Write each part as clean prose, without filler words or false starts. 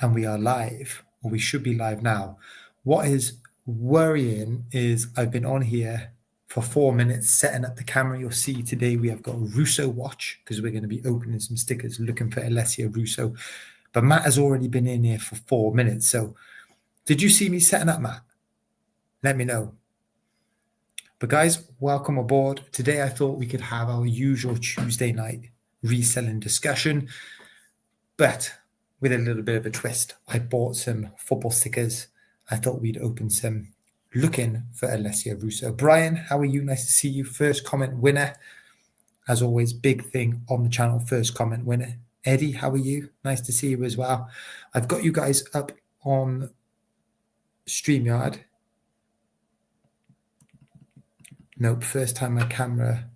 and we are live, or we should be live now. What is worrying is I've been on here for 4 minutes setting up the camera. You'll see today we have got a Russo watch because we're going to be opening some stickers looking for Alessia Russo. But Matt has already been in here for 4 minutes. So did you see me setting up, Matt? Let me know. But guys, welcome aboard. Today I thought we could have our usual Tuesday night reselling discussion, but with a little bit of a twist. I bought some football stickers. I thought we'd open some looking for Alessia Russo. Brian, how are you? Nice to see you. First comment winner. As always, big thing on the channel, first comment winner. Eddie, how are you? Nice to see you as well. I've got you guys up on StreamYard. Nope, first time my camera.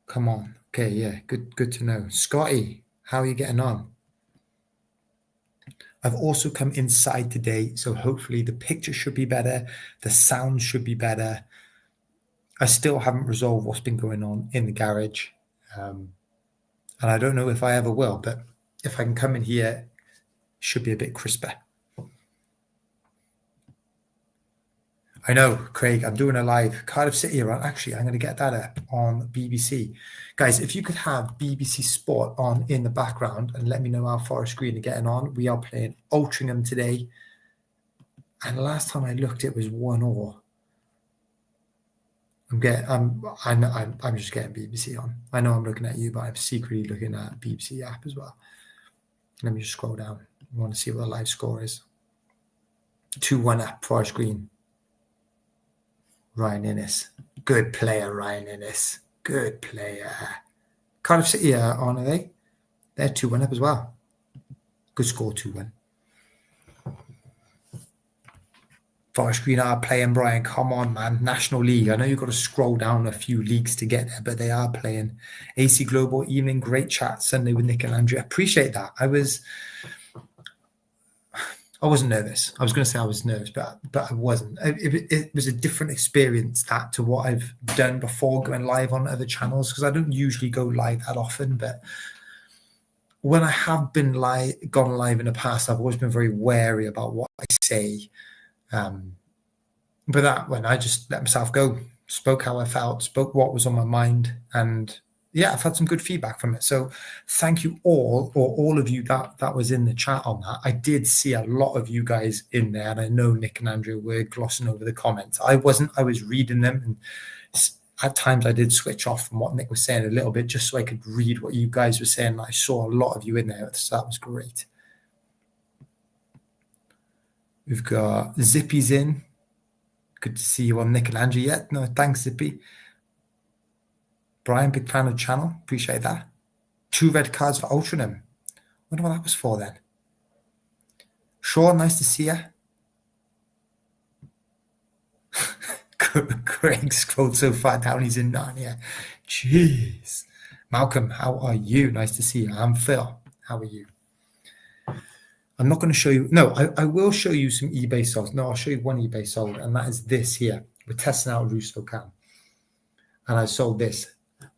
Come on. Okay, yeah, good to know. Scotty, how are you getting on? I've also come inside today, so hopefully the picture should be better, the sound should be better. I still haven't resolved what's been going on in the garage, and I don't know if I ever will, but if I can come in here, it should be a bit crisper. I know, Craig, I'm doing a live Cardiff City around. Actually, I'm going to get that up on BBC. Guys, if you could have BBC Sport on in the background and let me know how Forest Green are getting on. We are playing Altrincham today. And last time I looked, it was 1-1. I'm just getting BBC on. I know I'm looking at you, but I'm secretly looking at BBC app as well. Let me just scroll down. I want to see what the live score is. 2-1 up, Forest Green. Ryan Innes. Good player, Ryan Innes. Good player. Cardiff City are on, are they? They're 2-1 up as well. Good score, 2-1. Forest Green are playing, Brian. Come on, man. National League. I know you've got to scroll down a few leagues to get there, but they are playing. AC Global evening. Great chat Sunday with Nick and Andrea. Appreciate that. I wasn't nervous. I was going to say I was nervous, but I wasn't. It was a different experience to what I've done before going live on other channels, because I don't usually go live that often. But when I have been gone live in the past, I've always been very wary about what I say. But that when I just let myself go, spoke how I felt, spoke what was on my mind, and yeah, I've had some good feedback from it. So thank you all of you that was in the chat on that. I did see a lot of you guys in there, and I know Nick and Andrew were glossing over the comments. I wasn't. I was reading them, and at times I did switch off from what Nick was saying a little bit just so I could read what you guys were saying. I saw a lot of you in there, so that was great. We've got Zippy's in. Good to see you on, Nick and Andrew. Yeah, no, thanks, Zippy. Brian, big fan of the channel. Appreciate that. 2 red cards for Altrincham. Wonder what that was for then. Sean, nice to see you. Craig scrolled so far down, he's in Narnia. Jeez. Malcolm, how are you? Nice to see you. I'm Phil. How are you? I'm not going to show you. No, I will show you some eBay solds. No, I'll show you one eBay sold, and that is this here. We're testing out Russo Cam. And I sold this.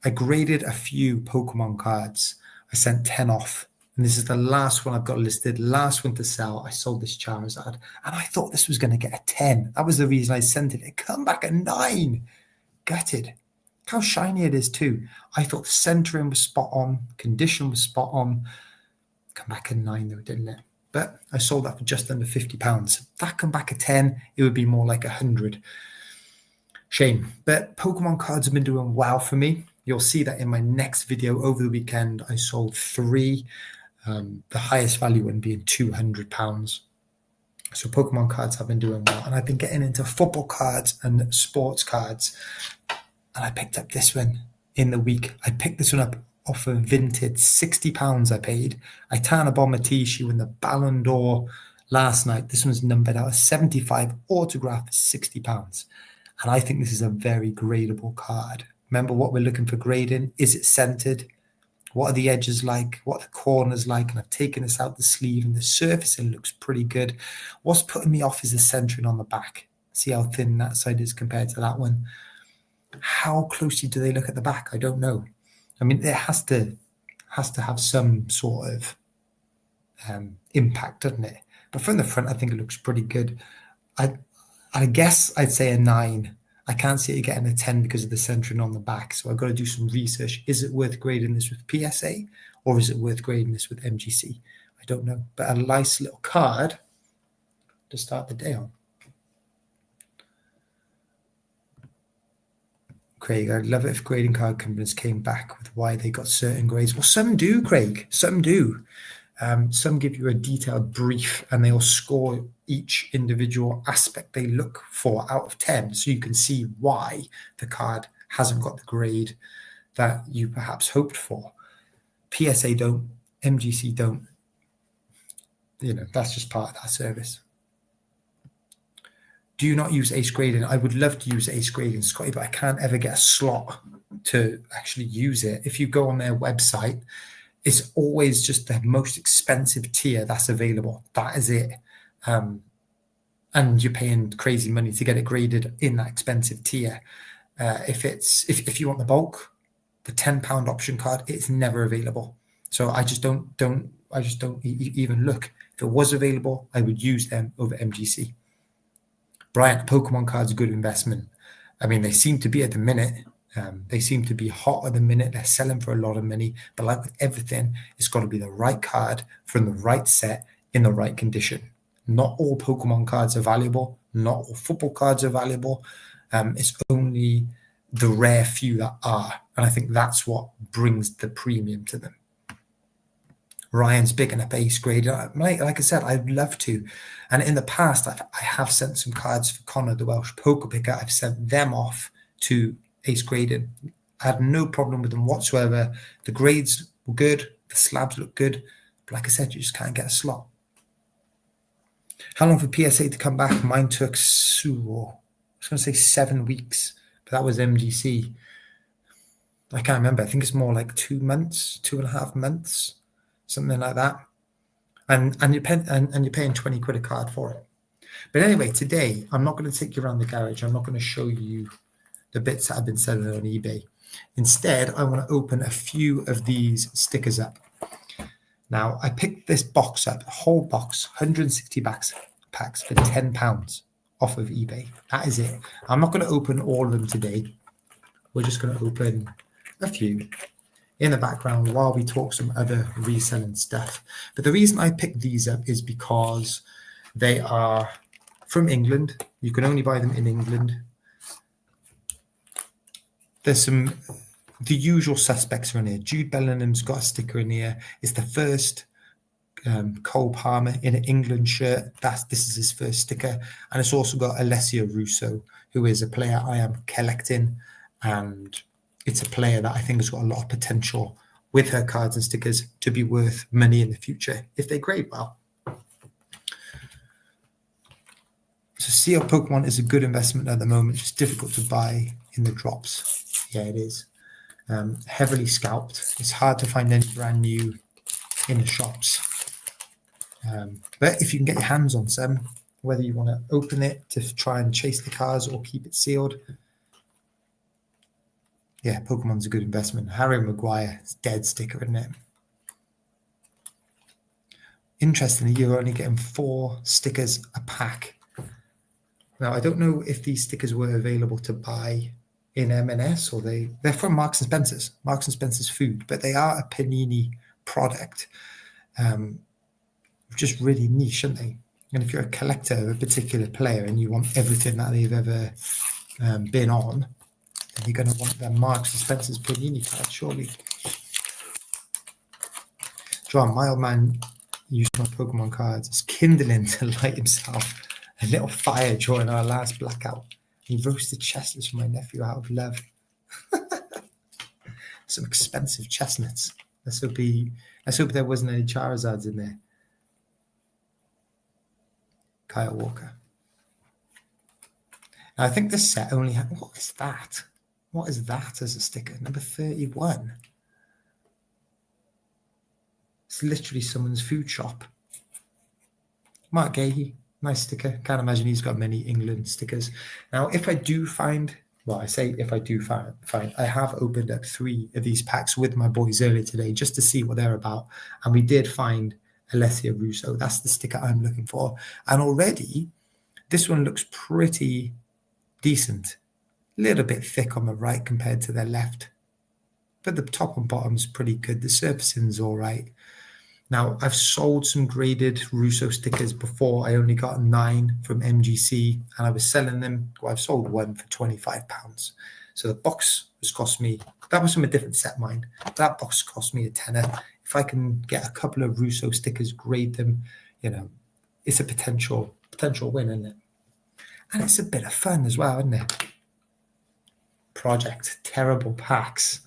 I graded a few Pokemon cards. I sent 10 off. And this is the last one I've got listed, last one to sell. I sold this Charizard. And I thought this was going to get a 10. That was the reason I sent it. It come back a 9. Gutted. How shiny it is too. I thought the centering was spot on. Condition was spot on. Come back a 9 though, didn't it? But I sold that for just under £50. If that come back a 10, it would be more like 100. Shame. But Pokemon cards have been doing well for me. You'll see that in my next video over the weekend. I sold 3, the highest value one being £200. So Pokemon cards have been doing well. And I've been getting into football cards and sports cards. And I picked up this one in the week. I picked this one up off of Vinted. £60 I paid. I tan a bomber tee. She won the Ballon d'Or last night. This one's numbered out of 75, autograph, £60. And I think this is a very gradable card. Remember what we're looking for grading. Is it centered? What are the edges like? What are the corners like? And I've taken this out the sleeve, and the surfacing looks pretty good. What's putting me off is the centering on the back. See how thin that side is compared to that one. How closely do they look at the back? I don't know. I mean, it has to have some sort of impact, doesn't it? But from the front, I think it looks pretty good. I guess I'd say a 9. I can't see it getting a 10 because of the centering on the back. So I've got to do some research. Is it worth grading this with PSA or is it worth grading this with MGC? I don't know. But a nice little card to start the day on. Craig, I'd love it if grading card companies came back with why they got certain grades. Well, some do, Craig. Some do. Some give you a detailed brief and they'll score each individual aspect they look for out of 10. So you can see why the card hasn't got the grade that you perhaps hoped for. PSA don't, MGC don't. You know, that's just part of that service. Do you not use ace grading? I would love to use ace grading, Scotty, but I can't ever get a slot to actually use it. If you go on their website, it's always just the most expensive tier that's available. That is it. And you're paying crazy money to get it graded in that expensive tier. If you want the bulk, the £10 option card, it's never available. So I just don't even look. If it was available, I would use them over MGC. Brian, Pokemon cards, a good investment. I mean, they seem to be at the minute. They seem to be hot at the minute. They're selling for a lot of money. But like with everything, it's got to be the right card from the right set in the right condition. Not all Pokemon cards are valuable. Not all football cards are valuable. It's only the rare few that are. And I think that's what brings the premium to them. Ryan's picking up ace grade. Like I said, I'd love to. And in the past, I have sent some cards for Connor, the Welsh poker picker. I've sent them off to ace grading. I had no problem with them whatsoever. The grades were good. The slabs look good. But like I said, you just can't get a slot. How long for PSA to come back? Mine took, I was going to say 7 weeks, but that was MGC. I can't remember. I think it's more like 2 months, 2.5 months. Something like that, and you're paying 20 quid a card for it. But anyway, today I'm not going to take you around the garage. I'm not going to show you the bits that I've been selling on eBay. Instead, I want to open a few of these stickers up. Now, I picked this box up, a whole box, 160 packs for £10 off of eBay. That is it. I'm not going to open all of them today. We're just going to open a few in the background while we talk some other reselling stuff. But the reason I picked these up is because they are from England. You can only buy them in England. There's the usual suspects are in here. Jude Bellingham's got a sticker in here. It's the first Cole Palmer in an England shirt. This is his first sticker. And it's also got Alessia Russo, who is a player I am collecting, and it's a player that I think has got a lot of potential with her cards and stickers to be worth money in the future if they grade well. So sealed Pokemon is a good investment at the moment. It's difficult to buy in the drops. Yeah, it is. Heavily scalped. It's hard to find any brand new in the shops. But if you can get your hands on some, whether you want to open it to try and chase the cards or keep it sealed, yeah, Pokemon's a good investment. Harry Maguire, it's dead sticker, isn't it? Interestingly, you're only getting 4 stickers a pack. Now, I don't know if these stickers were available to buy in M&S or they're from Marks & Spencer's. Marks & Spencer's food, but they are a Panini product. Just really niche, aren't they? And if you're a collector of a particular player and you want everything that they've ever been on, you're going to want their Marks & Spencer's Panini card, surely. John, my old man used my Pokemon cards as kindling to light himself a little fire during our last blackout. He roasted chestnuts for my nephew out of love. Some expensive chestnuts. Let's hope there wasn't any Charizards in there. Kyle Walker. Now, I think this set only had... What is that? What is that as a sticker? Number 31. It's literally someone's food shop. Mark Gahey, nice sticker. Can't imagine he's got many England stickers. Now, if I do find... Well, I say if I do find... I have opened up 3 of these packs with my boys earlier today just to see what they're about. And we did find Alessia Russo. That's the sticker I'm looking for. And already, this one looks pretty decent. A little bit thick on the right compared to the left. But the top and bottom is pretty good. The surfacing's all right. Now, I've sold some graded Russo stickers before. I only got 9 from MGC, and I was selling them. Well, I've sold one for £25. So the box has cost me, that was from a different set, mind. That box cost me a tenner. If I can get a couple of Russo stickers, grade them, you know, it's a potential win, isn't it? And it's a bit of fun as well, isn't it? Project, terrible packs.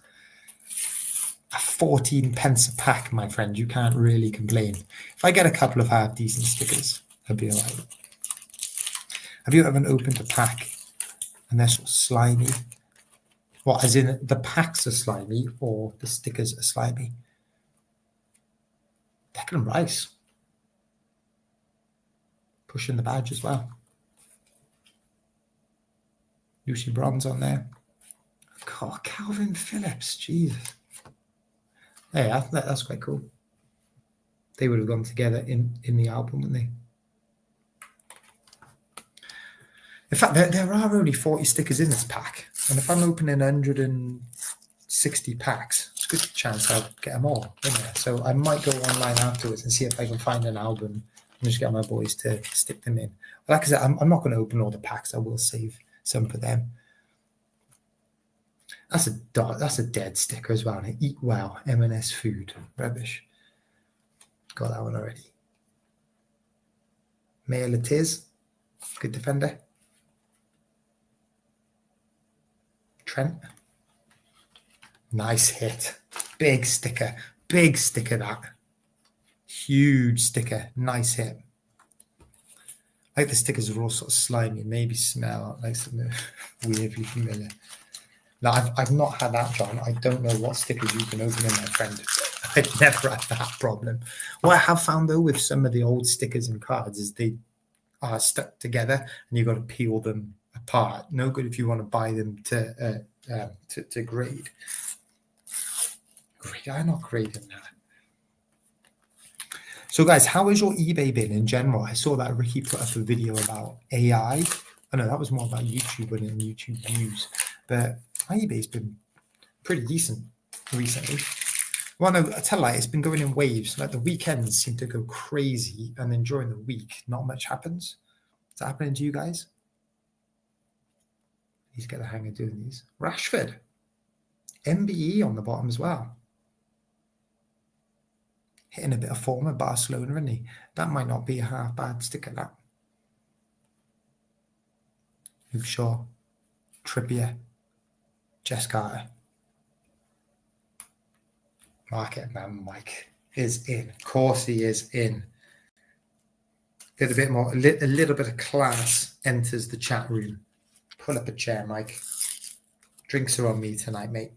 14 pence a pack, my friend. You can't really complain. If I get a couple of half decent stickers, I'll be all right. Have you ever opened a pack and they're sort of slimy? What, as in the packs are slimy or the stickers are slimy? Declan Rice. Pushing the badge as well. Lucy Bronze on there. God, Calvin Phillips, Jesus. Yeah, that's quite cool. They would have gone together in the album, wouldn't they? In fact, there are only 40 stickers in this pack. And if I'm opening 160 packs, it's a good chance I'll get them all in there. So I might go online afterwards and see if I can find an album and just get my boys to stick them in. Like I said, I'm not going to open all the packs. I will save some for them. That's a dead sticker as well. Eat well, M&S food. Rubbish. Got that one already. Mayor Latiz, good defender. Trent. Nice hit. Big sticker. Big sticker, that. Huge sticker. Nice hit. Like the stickers are all sort of slimy. Maybe smell like something weirdly familiar. Now, I've not had that, John. I don't know what stickers you can open in, my friend. I've never had that problem. What I have found, though, with some of the old stickers and cards is they are stuck together and you've got to peel them apart. No good if you want to buy them to grade. I'm not grading that. So, guys, how has your eBay been in general? I saw that Ricky put up a video about AI. I know that was more about YouTube and YouTube views, but my eBay's been pretty decent recently. Well, no, I tell you, it's been going in waves. Like the weekends seem to go crazy, and then during the week, not much happens. Is that happening to you guys? He's got the hang of doing these. Rashford, MBE on the bottom as well. Hitting a bit of form at Barcelona, isn't he? That might not be a half bad sticker, that. Luke Shaw, Trippier, Jess Carter. Market Man Mike is in. Of course he is in. A little bit of class enters the chat room. Pull up a chair, Mike. Drinks are on me tonight, mate.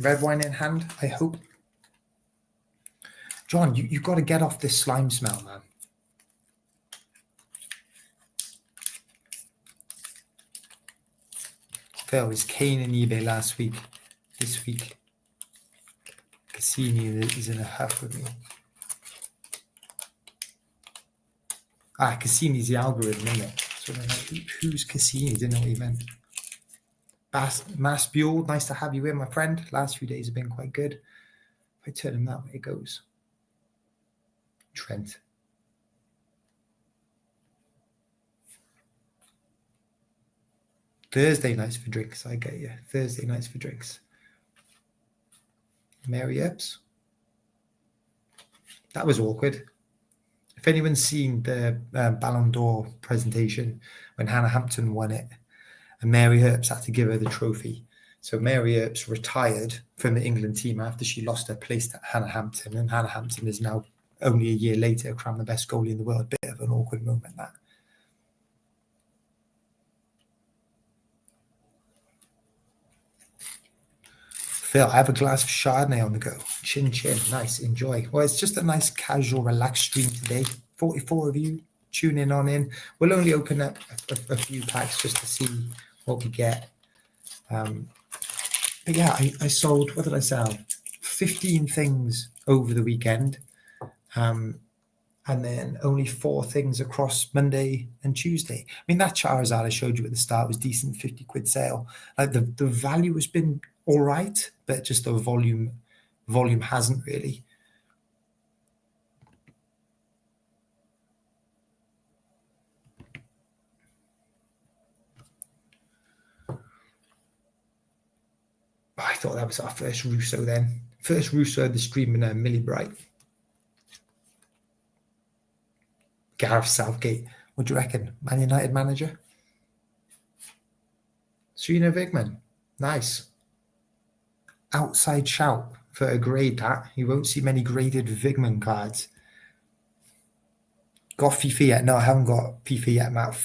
Red wine in hand, I hope. John, you've got to get off this slime smell, man. Phil, is Kane in eBay last week? This week, Cassini is in a huff with me. Cassini's the algorithm, isn't it? So who's Cassini? Didn't know what he meant. Mass Buell, nice to have you in, my friend. Last few days have been quite good. If I turn him that way, it goes. Trent. Thursday nights for drinks, I get you. Thursday nights for drinks. Mary Epps. That was awkward. If anyone's seen the Ballon d'Or presentation when Hannah Hampton won it, and Mary Earps had to give her the trophy. So Mary Earps retired from the England team after she lost her place to Hannah Hampton, and Hannah Hampton is now only a year later crowned the best goalie in the world. Bit of an awkward moment, that. Phil, I have a glass of Chardonnay on the go. Chin chin. Nice. Enjoy. Well, it's just a nice, casual, relaxed stream today. 44 of you tuning on in. We'll only open up a few packs just to see what we get. But yeah, I sold, what did I sell? 15 things over the weekend. And then only 4 things across Monday and Tuesday. I mean, that Charizard I showed you at the start was decent, 50 quid sale. Like the value has been all right, but just the volume hasn't really. I thought that was our first Russo then. First Russo of the stream in a Millie Bright. Gareth Southgate. What do you reckon? Man United manager? Serena Vigman. Nice. Outside shout for a grade that. You won't see many graded Vigman cards. Got FIFA yet? No, I haven't got FIFA yet, Matt.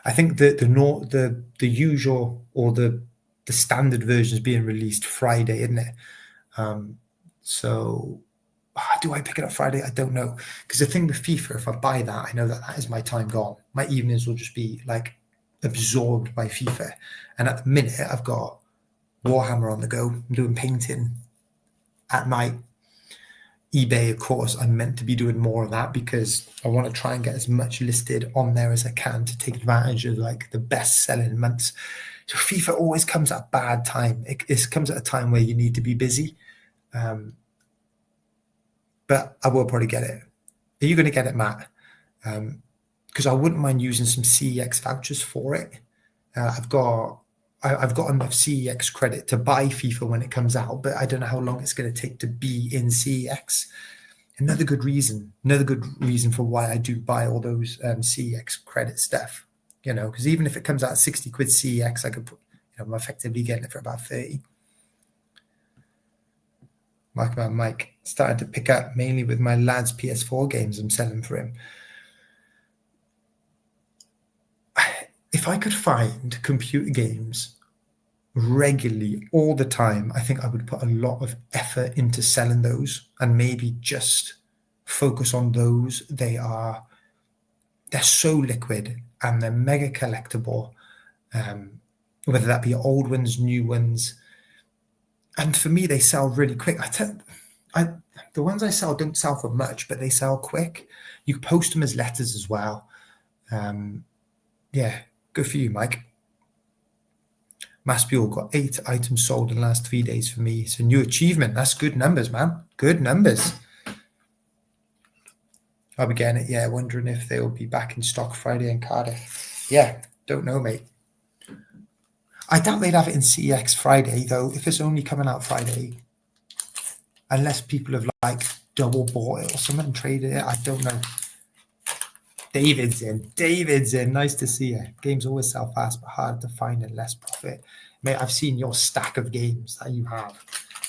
I think the usual or the standard version is being released Friday, isn't it? So do I pick it up Friday? I don't know. Because the thing with FIFA, if I buy that, I know that is my time gone. My evenings will just be like absorbed by FIFA. And at the minute, I've got Warhammer on the go. I'm doing painting at night. eBay, of course, I'm meant to be doing more of that because I want to try and get as much listed on there as I can to take advantage of like the best selling months. So FIFA always comes at a bad time. It comes at a time where you need to be busy. But I will probably get it. Are you going to get it, Matt? Because I wouldn't mind using some CEX vouchers for it. I've got enough CEX credit to buy FIFA when it comes out, but I don't know how long it's going to take to be in CEX. Another good reason for why I do buy all those CEX credit stuff, because even if it comes out at 60 quid CEX, I could put, I'm effectively getting it for about 30. Mike started to pick up mainly with my lad's PS4 games I'm selling for him. If I could find computer games regularly all the time, I think I would put a lot of effort into selling those and maybe just focus on those. They're so liquid and they're mega collectible, whether that be old ones, new ones. And for me, they sell really quick. The ones I sell don't sell for much, but they sell quick. You can post them as letters as well. Yeah, good for you, Mike. Maspule got 8 items sold in the last 3 days for me. It's a new achievement. That's good numbers, man. Good numbers. I'll be getting it. Yeah, wondering if they'll be back in stock Friday in Cardiff. Yeah, don't know, mate. I doubt they'd have it in CEX Friday, though, if it's only coming out Friday. Unless people have, like, double bought it or something and traded it. I don't know. David's in. Nice to see you. Games always sell fast, but hard to find and less profit. Mate, I've seen your stack of games that you have.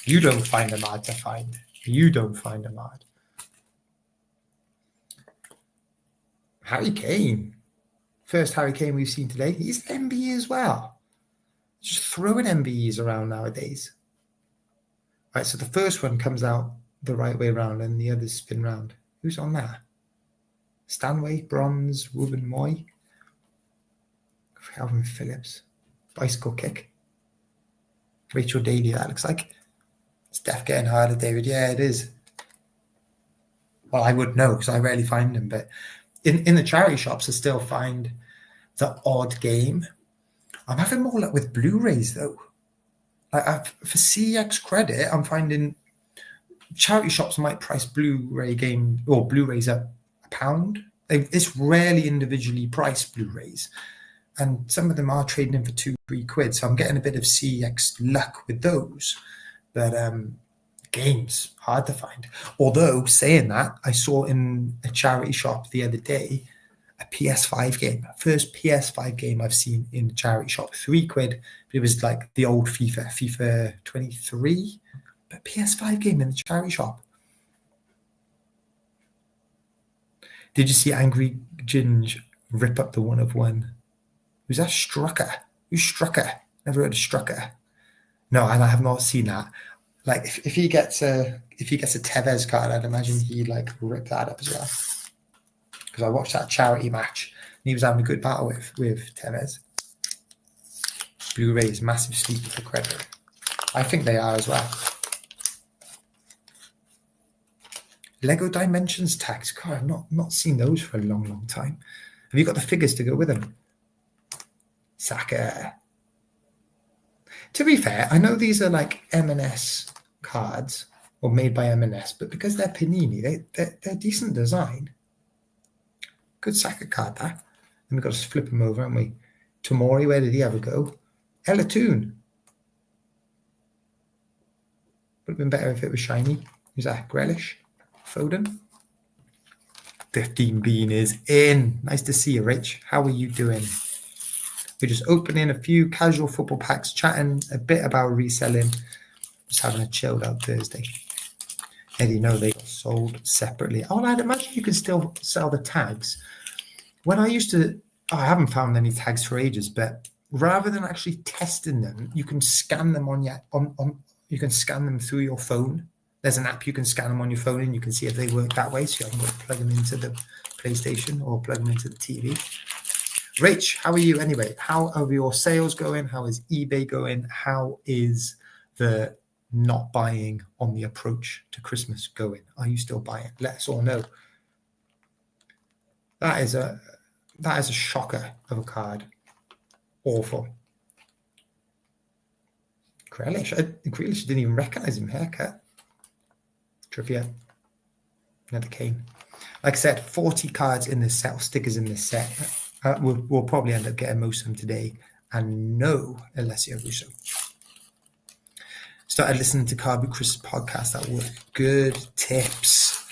You don't find them hard to find. You don't find them hard. Harry Kane. First Harry Kane we've seen today. He's an MBE as well. Just throwing MBEs around nowadays. Right, so the first one comes out the right way around and the others spin round. Who's on that? Stanway, Bronze, Ruben Moy, Calvin Phillips, Bicycle Kick, Rachel Daly, that looks like. It's definitely getting harder, David. Yeah, it is. Well, I wouldn't know because I rarely find them, but in the charity shops, I still find the odd game. I'm having more luck with Blu-rays, though. For CEX credit, I'm finding charity shops might price Blu-ray game or Blu-rays at £1. It's rarely individually priced Blu-rays, and some of them are trading in for 2-3 quid. So I'm getting a bit of CEX luck with those, but games hard to find. Although saying that, I saw in a charity shop the other day a PS5 game, first PS5 game I've seen in the charity shop, 3 quid. But it was like the old FIFA 23, but PS5 game in the charity shop. Did you see Angry Ginge rip up the 1 of 1? Who's that? Strucker? Who's Strucker? Never heard of Strucker. No, and I have not seen that. Like if he gets a Tevez card, I'd imagine he'd like rip that up as well. Because I watched that charity match and he was having a good battle with Tevez. Blu-ray is massive sleeper for credit. I think they are as well. Lego Dimensions tags. God, I've not seen those for a long time. Have you got the figures to go with them? Saka. To be fair, I know these are like M&S cards or made by M&S, but because they're Panini, they're decent design. Good Saka card, that. And we've got to flip them over, haven't we? Tomori, where did he ever go? Elatoon. Would have been better if it was shiny. Who's that? Grealish? Foden? 15 Bean is in. Nice to see you, Rich. How are you doing? We're just opening a few casual football packs, chatting a bit about reselling, just having a chilled out Thursday. And you know they got sold separately. Oh, I'd imagine you can still sell the tags. When I used to, I haven't found any tags for ages, but rather than actually testing them, you can scan them you can scan them through your phone. There's an app you can scan them on your phone and you can see if they work that way. So you can plug them into the PlayStation or plug them into the TV. Rach, how are you anyway? How are your sales going? How is eBay going? How is the not buying on the approach to Christmas going? Are you still buying? Let us all know. That is a shocker of a card. Awful. Grealish didn't even recognize him. Haircut. Trippier. Another Kane. Like I said, 40 cards in this set, or stickers in this set. We'll probably end up getting most of them today. And no Alessia Russo. Started listening to Carby Chris' podcast. That was good tips.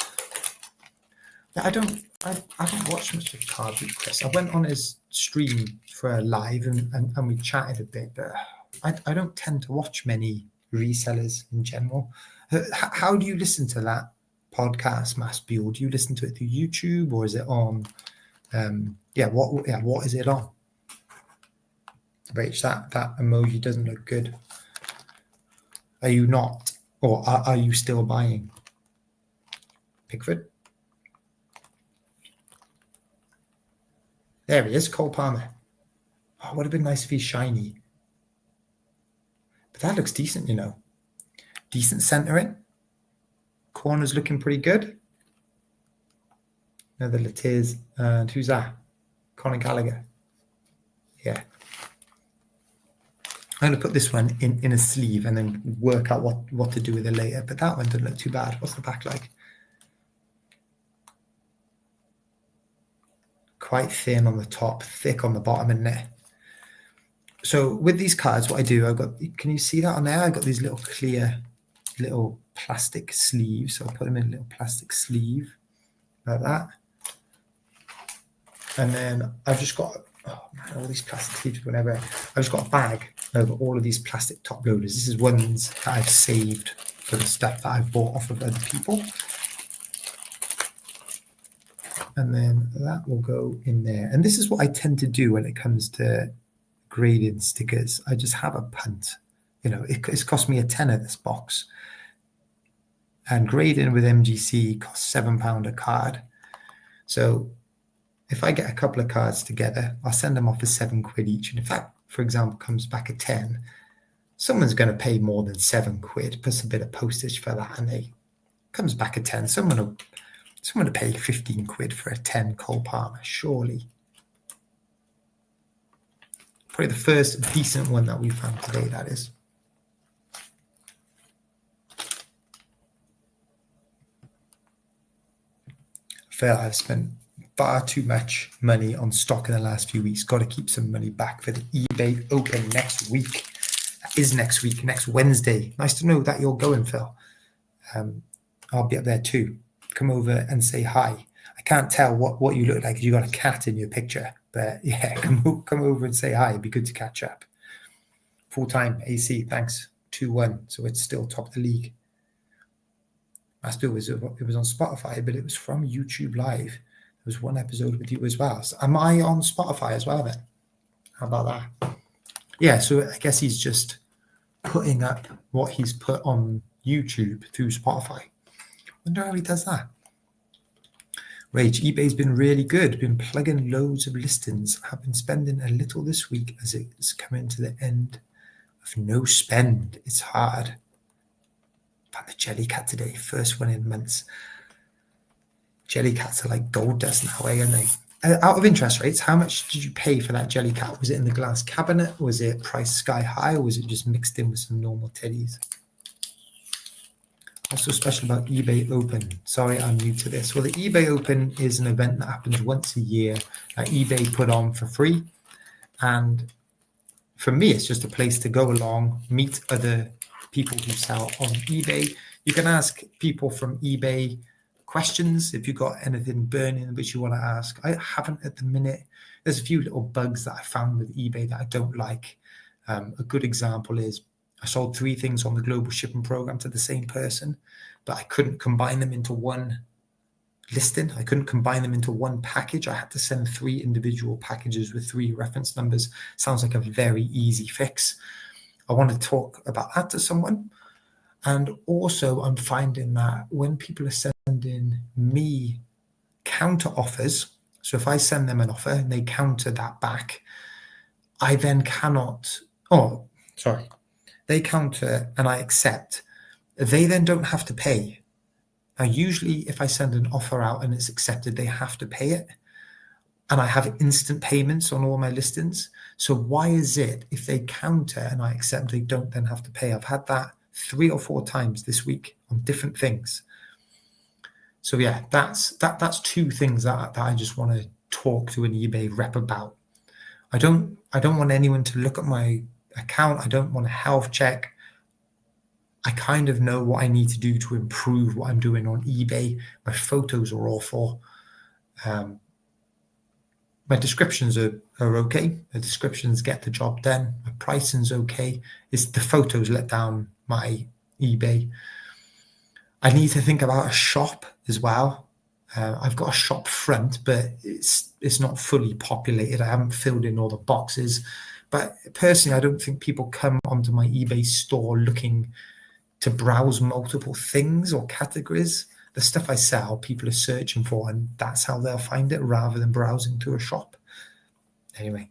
I don't watch much of Carby Chris. I went on his stream for a live and we chatted a bit, but I don't tend to watch many resellers in general. How do you listen to that podcast, Mass Buell? Do you listen to it through YouTube or is it on? What is it on? Rach, that emoji doesn't look good. Are you not, or are you still buying? Pickford. There he is, Cole Palmer. Oh, would have been nice if he's shiny. But that looks decent, you know. Decent centering. Corner's looking pretty good. Another Latiz. And who's that? Conor Gallagher. Yeah. I'm going to put this one in a sleeve and then work out what to do with it later. But that one doesn't look too bad. What's the back like? Quite thin on the top, thick on the bottom, isn't it? So with these cards, what I do, can you see that on there? I got these little clear, little plastic sleeves. So I'll put them in a little plastic sleeve like that. And then I've just got, oh man, all these plastic sleeves, whatever. I've just got a bag of all of these plastic top loaders. This is ones that I've saved for the stuff that I've bought off of other people. And then that will go in there. And this is what I tend to do when it comes to grading stickers. I just have a punt. You know, it's cost me a tenner, this box. And grading with MGC costs £7 a card. So if I get a couple of cards together, I'll send them off for £7 each. And if that, for example, comes back at 10, someone's going to pay more than £7 plus a bit of postage for that. And it comes back at 10. Someone will pay £15 for a 10 Cole Palmer, surely. Probably the first decent one that we found today, that is. I feel I've spent far too much money on stock in the last few weeks. Got to keep some money back for the eBay Open next week. That is next week, next Wednesday. Nice to know that you're going, Phil. I'll be up there too. Come over and say hi. I can't tell what you look like because you got a cat in your picture. But yeah, come over and say hi. It'd be good to catch up. Full-time AC, thanks. 2-1, so it's still top of the league. It was on Spotify, but it was from YouTube Live. There was one episode with you as well. So am I on Spotify as well then? How about that? Yeah, so I guess he's just putting up what he's put on YouTube through Spotify. Wonder how he does that. Rage, eBay's been really good. Been plugging loads of listings. I've been spending a little this week as it's coming to the end of no spend. It's hard. Found the Jellycat today, first one in months. Jellycats are like gold dust now, aren't they? Out of interest rates, how much did you pay for that Jellycat? Was it in the glass cabinet? Was it priced sky high? Or was it just mixed in with some normal teddies? What's so special about eBay Open? Sorry, I'm new to this. Well, the eBay Open is an event that happens once a year that eBay put on for free. And for me, it's just a place to go along, meet other people who sell on eBay. You can ask people from eBay questions if you've got anything burning which you want to ask. I haven't at the minute. There's a few little bugs that I found with eBay that I don't like. A good example is I sold 3 things on the global shipping program to the same person, but I couldn't combine them into one listing. I couldn't combine them into one package. I had to send 3 individual packages with 3 reference numbers. Sounds like a very easy fix. I want to talk about that to someone. And also I'm finding that when people are sending me counter offers, so if I send them an offer and they counter that back, I then cannot, they counter and I accept, they then don't have to pay. Now, usually if I send an offer out and it's accepted, they have to pay it. And I have instant payments on all my listings. So why is it if they counter and I accept, they don't then have to pay? I've had that 3 or 4 times this week on different things. So yeah, that's 2 things that I just want to talk to an eBay rep about. I don't want anyone to look at my account. I don't want a health check. I kind of know what I need to do to improve what I'm doing on eBay. My photos are awful. My descriptions are okay. The descriptions get the job done. My pricing's okay. It's the photos let down my eBay. I need to think about a shop as well. I've got a shop front, but it's not fully populated. I haven't filled in all the boxes. But personally, I don't think people come onto my eBay store looking to browse multiple things or categories. The stuff I sell, people are searching for, and that's how they'll find it rather than browsing to a shop. Anyway.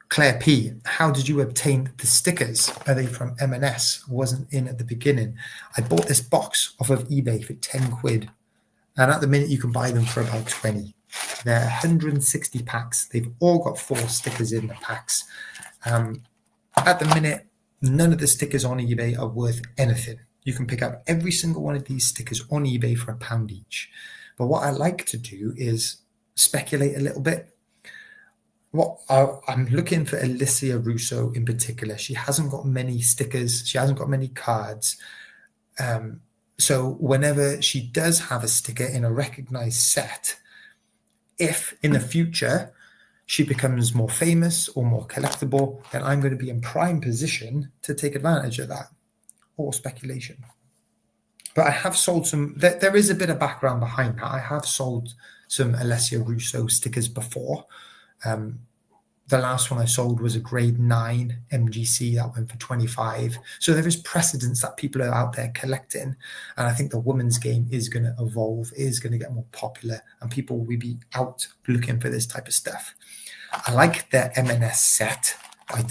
Claire P, how did you obtain the stickers? Are they from M&S? Wasn't in at the beginning. I bought this box off of eBay for 10 quid. And at the minute, you can buy them for about 20. They're 160 packs. They've all got 4 stickers in the packs. At the minute, none of the stickers on eBay are worth anything. You can pick up every single one of these stickers on eBay for £1 each. But what I like to do is speculate a little bit. I'm looking for Alessia Russo in particular. She hasn't got many stickers. She hasn't got many cards. So whenever she does have a sticker in a recognized set, if in the future she becomes more famous or more collectible, then I'm going to be in prime position to take advantage of that. All speculation. But I have sold some, there is a bit of background behind that. I have sold some Alessia Russo stickers before. The last one I sold was a grade 9 MGC that went for 25. So there is precedence that people are out there collecting. And I think the women's game is going to evolve, is going to get more popular, and people will be out looking for this type of stuff. I like the M&S set. I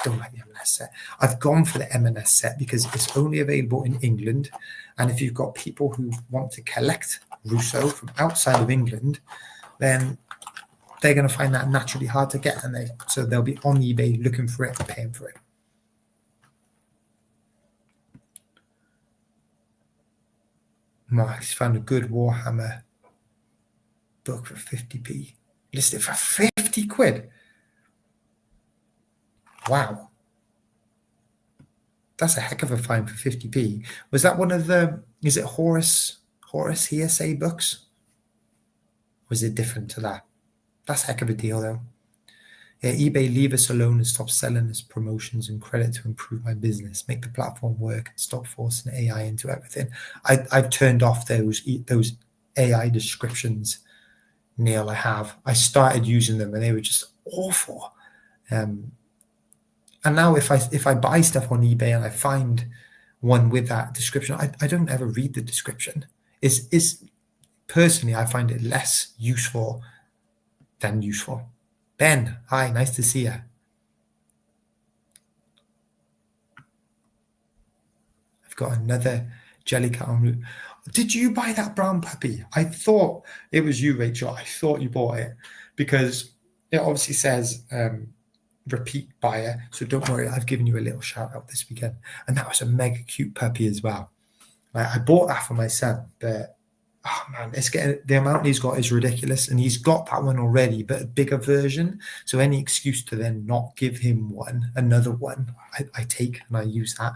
don't like the M&S set. I've gone for the M&S set because it's only available in England. And if you've got people who want to collect Russo from outside of England, then they're going to find that naturally hard to get, and so they'll be on eBay looking for it and paying for it. Mark's found a good Warhammer book for 50p. Listed for 50 quid. Wow. That's a heck of a find for 50p. Was that one of the, is it Horace Hearsay books? Or is it different to that? That's a heck of a deal, though. Yeah, eBay, leave us alone and stop selling us promotions and credit to improve my business. Make the platform work and stop forcing AI into everything. I've turned off those AI descriptions, Neil. I have. I started using them and they were just awful. And now if I buy stuff on eBay and I find one with that description, I don't ever read the description. It's personally, I find it less useful than useful. Ben, hi, nice to see you. I've got another Jellycat en route. Did you buy that brown puppy? I thought it was you, Rachel. I thought you bought it because it obviously says repeat buyer. So don't worry, I've given you a little shout out this weekend. And that was a mega cute puppy as well. I bought that for my son, but oh man, it's getting, the amount he's got is ridiculous, and he's got that one already, but a bigger version. So any excuse to then not give him another one, I take and I use that.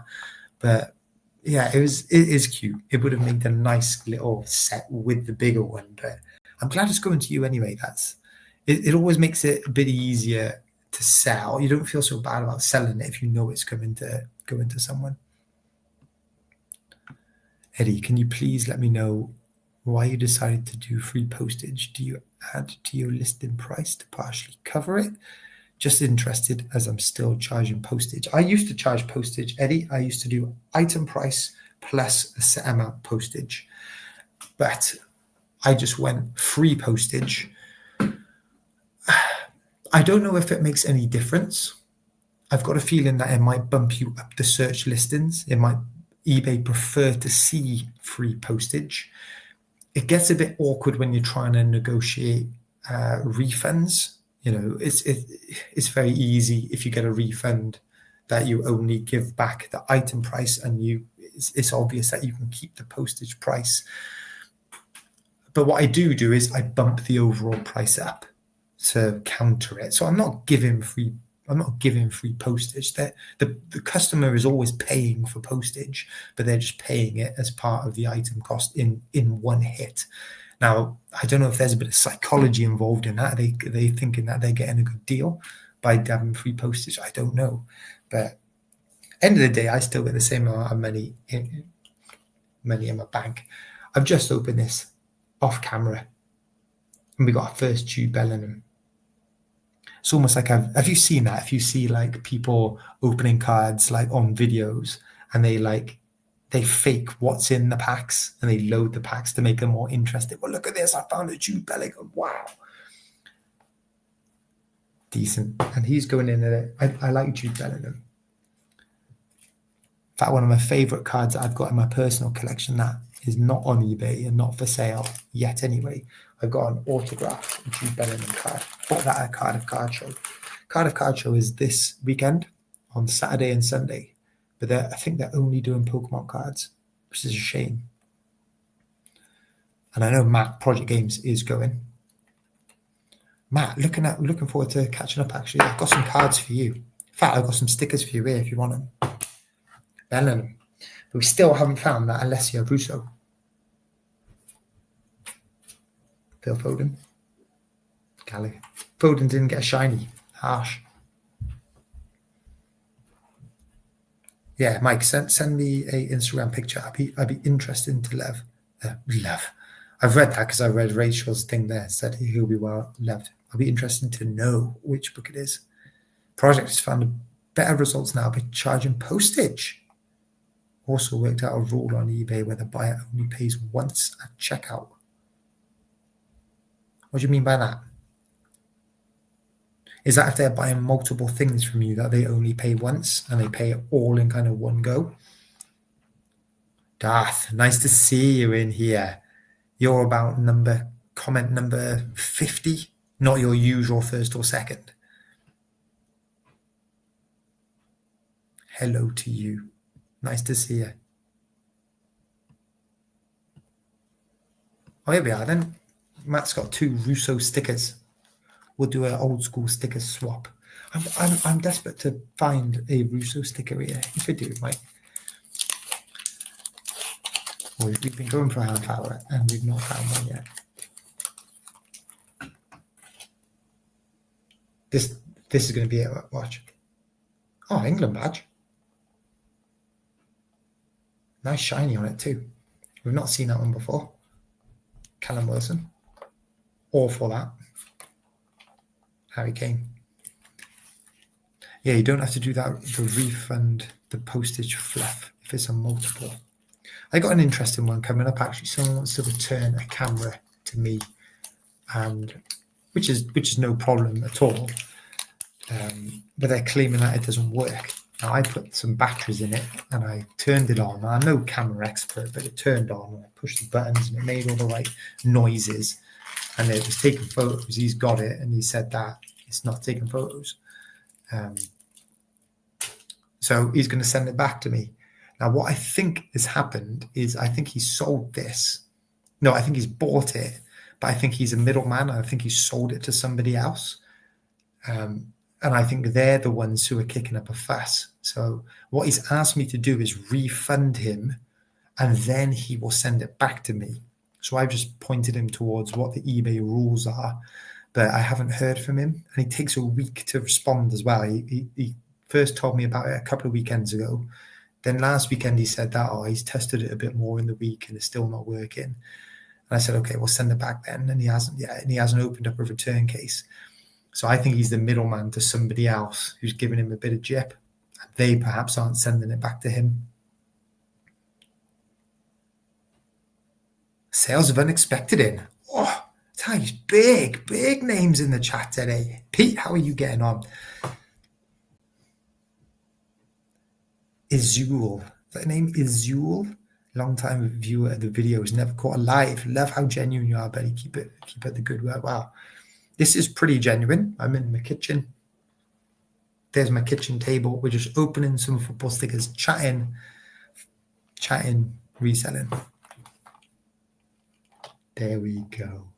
But yeah, it is cute. It would have made a nice little set with the bigger one, but I'm glad it's going to you anyway. It always makes it a bit easier to sell. You don't feel so bad about selling it if you know it's going to go into someone. Eddie, can you please let me know why you decided to do free postage? Do you add to your listing price to partially cover it? Just interested as I'm still charging postage. I used to charge postage, Eddie. I used to do item price plus a set amount postage, but I just went free postage. I don't know if it makes any difference. I've got a feeling that it might bump you up the search listings. eBay prefer to see free postage. It gets a bit awkward when you're trying to negotiate refunds. You know, it's very easy if you get a refund that you only give back the item price, and it's obvious that you can keep the postage price. But what I do is I bump the overall price up to counter it. So I'm not giving free postage. The customer is always paying for postage, but they're just paying it as part of the item cost in one hit. Now, I don't know if there's a bit of psychology involved in that. Are they thinking that they're getting a good deal by having free postage? I don't know. But end of the day, I still get the same amount of money in my bank. I've just opened this off camera, and we got our first Jude Bellingham. It's almost like have you seen that? If you see like people opening cards like on videos, and they fake what's in the packs and they load the packs to make them more interesting. Well, look at this. I found a Jude Bellingham. Wow. Decent. And he's going in at it. I like Jude Bellingham. In fact, one of my favorite cards that I've got in my personal collection that is not on eBay and not for sale yet anyway. I've got an autographed Jude Bellingham card. Bought that at Card of Card Show. Card of Card Show is this weekend on Saturday and Sunday. But I think they're only doing Pokemon cards, which is a shame. And I know Matt, Project Games, is going. Matt, looking forward to catching up, actually. I've got some cards for you. In fact, I've got some stickers for you here if you want them. Bellingham. But we still haven't found that Alessia Russo. Phil Foden. Gallagher. Foden didn't get a shiny. Harsh. Yeah, Mike, send me a Instagram picture. I'd be interested to love. I've read that because I read Rachel's thing there. Said he'll be well loved. I'll be interested to know which book it is. Project has found better results now by charging postage. Also worked out a rule on eBay where the buyer only pays once at checkout. What do you mean by that? Is that if they're buying multiple things from you that they only pay once and they pay it all in kind of one go? Darth, nice to see you in here. You're about comment number 50, not your usual first or second. Hello to you. Nice to see you. Oh, here we are then. Matt's got 2 Russo stickers. We'll do an old school sticker swap. I'm desperate to find a Russo sticker here. If we do, Mike. We've been going for a half hour and we've not found one yet. This is going to be it. Watch. Oh, England badge. Nice shiny on it too. We've not seen that one before. Callum Wilson. All for that. Harry Kane. Yeah, you don't have to do that, the refund, the postage fluff, if it's a multiple. I got an interesting one coming up, actually. Someone wants to return a camera to me, and which is no problem at all. But they're claiming that it doesn't work. Now I put some batteries in it and I turned it on. I'm no camera expert, but it turned on and I pushed the buttons and it made all the right noises and it was taking photos. He's got it and he said that it's not taking photos. So he's going to send it back to me. Now, what I think has happened is I think he sold this. No, I think he's bought it, but I think he's a middleman. I think he sold it to somebody else. And I think they're the ones who are kicking up a fuss. So what he's asked me to do is refund him, and then he will send it back to me. So I've just pointed him towards what the eBay rules are, but I haven't heard from him. And he takes a week to respond as well. He first told me about it a couple of weekends ago. Then last weekend he said that, he's tested it a bit more in the week and it's still not working. And I said, okay, we'll send it back then. And he hasn't yet, and he hasn't opened up a return case. So I think he's the middleman to somebody else who's giving him a bit of jip. And they perhaps aren't sending it back to him. Sales of Unexpected in. Oh, Ty's big names in the chat today. Pete, how are you getting on? Izul. Is that name? Izul? Long time viewer of the videos, never caught a live. Love how genuine you are, buddy. Keep up the good work. Wow. This is pretty genuine. I'm in my kitchen. There's my kitchen table. We're just opening some football stickers, chatting, reselling. There we go.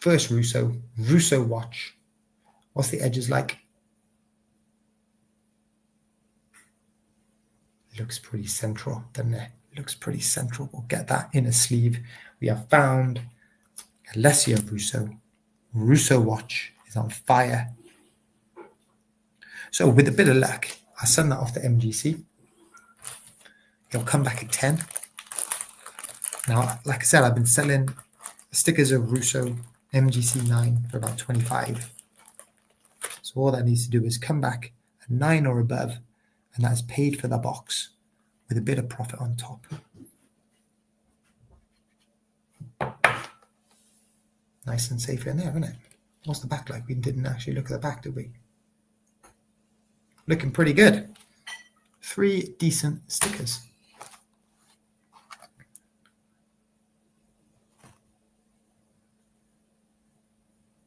First Russo watch. What's the edges like? Looks pretty central, doesn't it? Looks pretty central. We'll get that inner sleeve. We have found Alessia Russo watch is on fire. So with a bit of luck, I'll send that off to MGC. He'll come back at 10. Now, like I said, I've been selling stickers of Russo MGC 9 for about 25. So all that needs to do is come back at 9 or above, and that's paid for the box with a bit of profit on top. Nice and safe in there, isn't it? What's the back like? We didn't actually look at the back, did we? Looking pretty good. 3 decent stickers.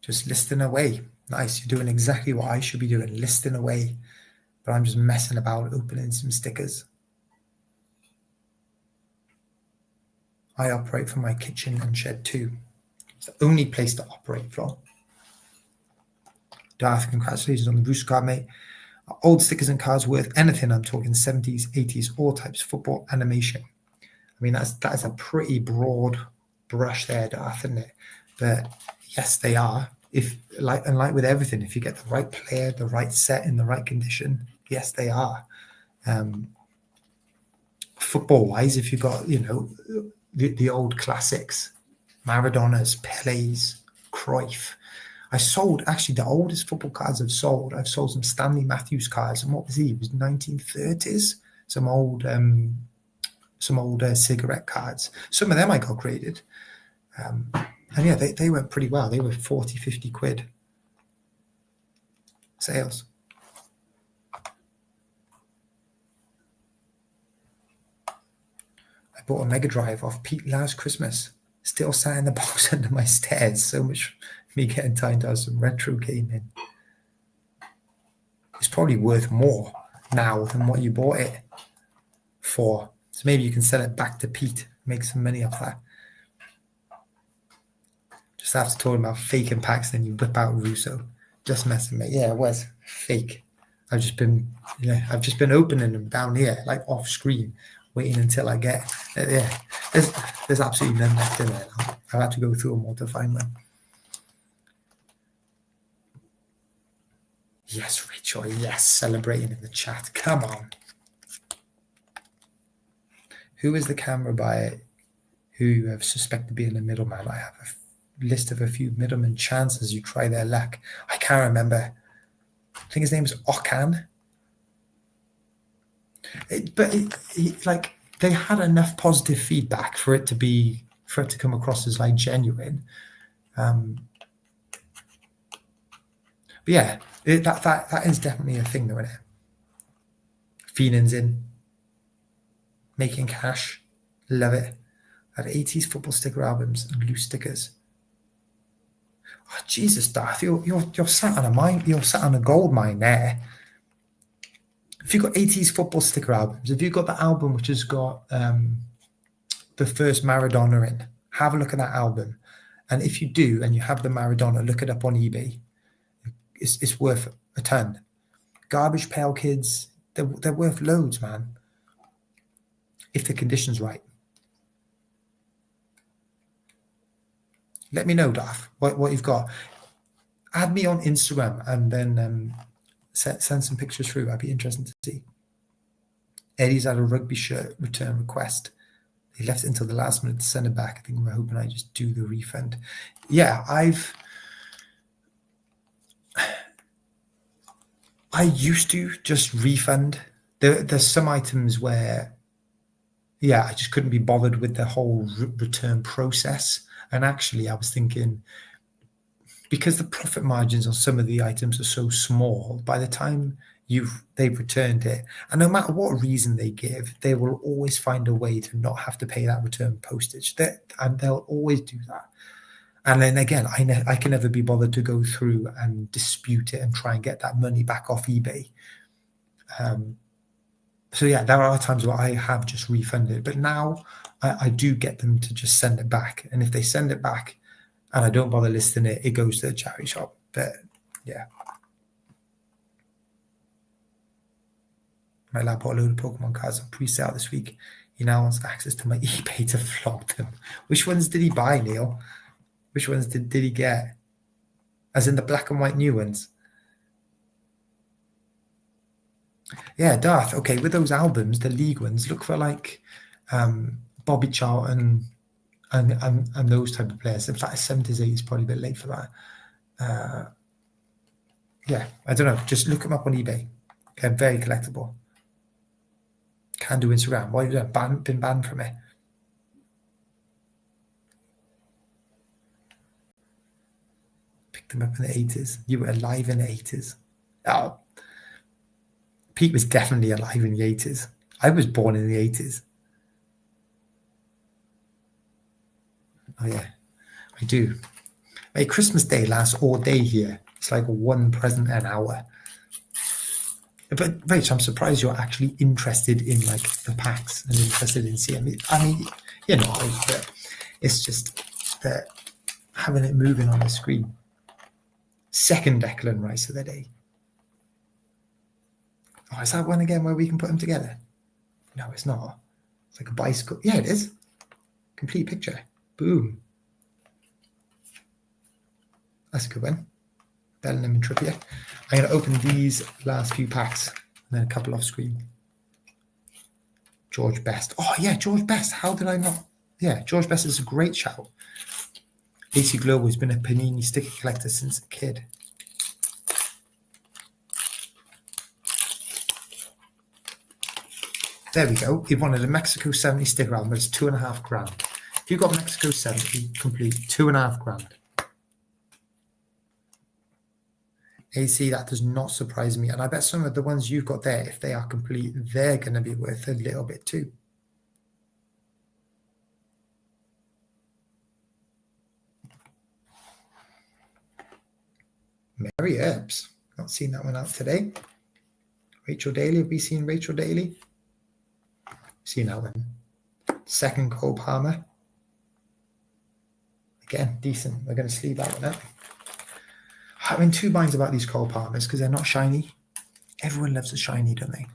Just listing away. Nice, you're doing exactly what I should be doing, listing away. But I'm just messing about, opening some stickers. I operate from my kitchen and shed too. It's the only place to operate from. Darth, congratulations on the Roost card, mate. Are old stickers and cards worth anything? I'm talking 70s, 80s, all types, football, animation. I mean, that is a pretty broad brush there, Darth, isn't it? But yes, they are. If like with everything, if you get the right player, the right set in the right condition, yes, they are. Football-wise, if you got, the old classics, Maradonas, Pelés, Cruyff. I sold, actually, the oldest football cards I've sold some Stanley Matthews cards, and what was he? It was 1930s. Some old cigarette cards. Some of them I got graded. And yeah, they went pretty well. They were 40, 50 quid sales. I bought a Mega Drive off Pete last Christmas. Still sat in the box under my stairs. So much me getting time to have some retro gaming. It's probably worth more now than what you bought it for. So maybe you can sell it back to Pete, make some money off that. Just after talking about faking packs, then you whip out Russo. Just messing with me. Yeah, it was fake. I've just been opening them down here, like off screen, waiting until I get. There's absolutely none left in there now. I've had to go through them all to find one. Yes, Rachel. Yes, celebrating in the chat. Come on. Who is the camera buyer who you have suspected being a middleman? I have a list of a few middleman chances you try their luck. I can't remember. I think his name is Okan. Like they had enough positive feedback for it to come across as like genuine. But yeah, that is definitely a thing, though, isn't it? Feenan's in, making cash, love it. I have 80s football sticker albums and loose stickers. Oh, Jesus, Darth, you're sat on a mine. You're sat on a gold mine there. If you've got 80s football sticker albums, if you've got the album which has got the first Maradona in, have a look at that album. And if you do, and you have the Maradona, look it up on eBay. It's worth a ton. Garbage Pail Kids, they're worth loads, man. If the condition's right. Let me know, Daff, what you've got. Add me on Instagram and then send some pictures through. I'd be interested to see. Eddie's had a rugby shirt return request. He left it until the last minute to send it back. I think we're hoping I just do the refund. Yeah, I used to just refund. There's some items where, yeah, I just couldn't be bothered with the whole return process. And actually, I was thinking, because the profit margins on some of the items are so small, by the time they've returned it, and no matter what reason they give, they will always find a way to not have to pay that return postage. And they'll always do that. And then again, I can never be bothered to go through and dispute it and try and get that money back off eBay. So yeah, there are times where I have just refunded, but now I do get them to just send it back. And if they send it back and I don't bother listing it, it goes to the charity shop. But yeah. My lad bought a load of Pokemon cards on pre-sale this week. He now wants access to my eBay to flog them. Which ones did he buy, Neil? Which ones did he get? As in the black and white new ones? Yeah, Darth. Okay, with those albums, the league ones, look for like Bobby Charlton and those type of players. In fact, 70s, 80s, probably a bit late for that. Yeah, I don't know. Just look them up on eBay. They're very collectible. Can do Instagram. Why have you been banned from it? Picked them up in the 80s. You were alive in the 80s. Oh, Pete was definitely alive in the 80s. I was born in the 80s. Oh, yeah, I do. My Christmas Day lasts all day here. It's like one present an hour. But Rach, I'm surprised you're actually interested in like the packs and interested in seeing it. I mean, you know, but it's just that having it moving on the screen. Second Declan Rice of the day. Oh, is that one again where we can put them together? No, it's not. It's like a bicycle. Yeah, it is. Complete picture. Boom. That's a good one. Bellingham and Trippier. I'm going to open these last few packs and then a couple off screen. George Best. Oh, yeah, George Best. How did I not? Yeah, George Best is a great shout. AC Global has been a Panini sticker collector since a kid. There we go. He wanted a Mexico 70 sticker album. It's $2.5 grand. If you got Mexico 70 complete, $2.5 grand. AC, that does not surprise me. And I bet some of the ones you've got there, if they are complete, they're going to be worth a little bit too. Mary Earps. Not seen that one out today. Rachel Daly. Have we seen Rachel Daly? Seen that one. Second Cole Palmer. Again, decent. We're going to sleeve that one up. I'm in two minds about these Cole Palmers because they're not shiny. Everyone loves a shiny, don't they?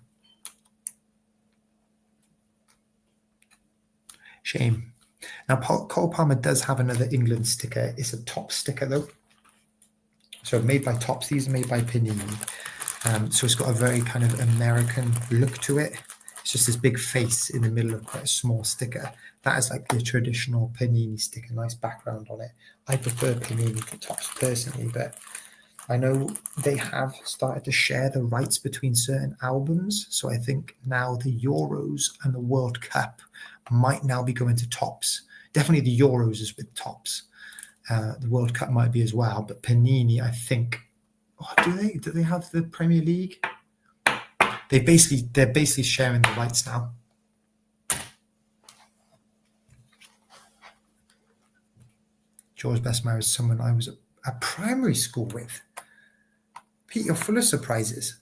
Shame. Now, Cole Palmer does have another England sticker. It's a top sticker, though. So made by Topps. These are made by Panini. So it's got a very kind of American look to it. It's just this big face in the middle of quite a small sticker. That is like the traditional Panini sticker. Nice background on it. I prefer Panini to Topps personally, but I know they have started to share the rights between certain albums. So I think now the Euros and the World Cup might now be going to Topps. Definitely the Euros is with Topps. The World Cup might be as well, but Panini, I think, Oh, do they have the Premier League? They're basically sharing the rights now. George Best married someone I was at primary school with. Pete, you're full of surprises.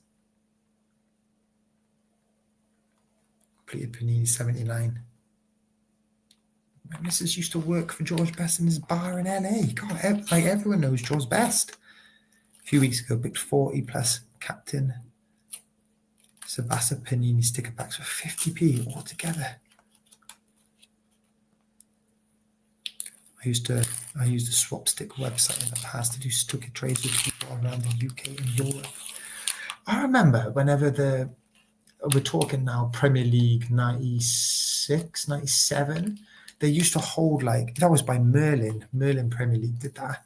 Completed Panini 79. My missus used to work for George Best in his bar in LA. God, like everyone knows George Best. A few weeks ago, picked 40 plus Captain Sabasa Panini sticker packs for 50p altogether. I used a swap stick website in the past to do sticker trades with people around the UK and Europe. I remember whenever we're talking now Premier League 96, 97, they used to hold that was by Merlin Premier League did that.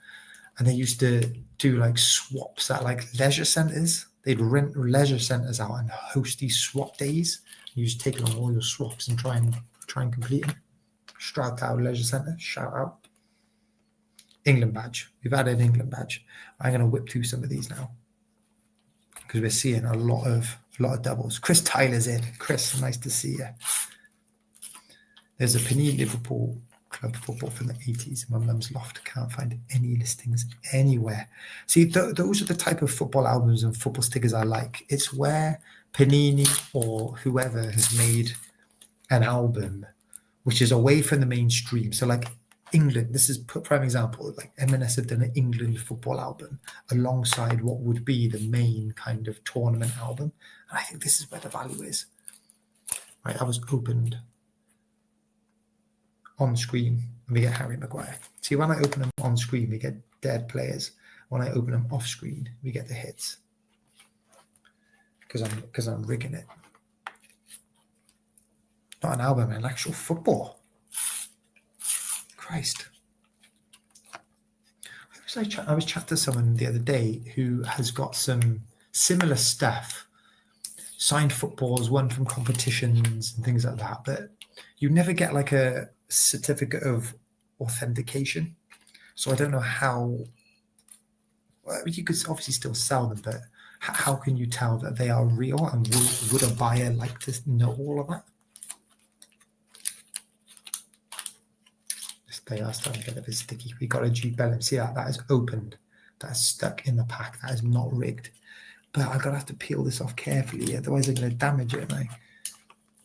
And they used to do swaps at leisure centres. They'd rent leisure centres out and host these swap days. You just take along all your swaps and try and complete them. Stroudtown Leisure Centre, shout out. England badge. We've added England badge. I'm going to whip through some of these now because we're seeing a lot of doubles. Chris Tyler's in. Chris, nice to see you. There's a Panini Liverpool club football from the 80s. My mum's loft. Can't find any listings anywhere. See, those are the type of football albums and football stickers I like. It's where Panini or whoever has made an album which is away from the mainstream. So England, this is prime example, M&S have done an England football album alongside what would be the main kind of tournament album. And I think this is where the value is. Right, that was opened on screen and we get Harry Maguire. See, when I open them on screen, we get dead players. When I open them off screen, we get the hits. Because I'm rigging it. Not an album, an actual football. Christ. I was chatting to someone the other day who has got some similar stuff, signed footballs, one from competitions and things like that, but you never get a certificate of authentication. So I don't know how, well, you could obviously still sell them, but how can you tell that they are real, and would a buyer like to know all of that? They are starting to get a bit sticky. We got a Jude Bellingham. See that? That is opened. That is stuck in the pack. That is not rigged. But I'm going to have to peel this off carefully. Otherwise, I'm going to damage it.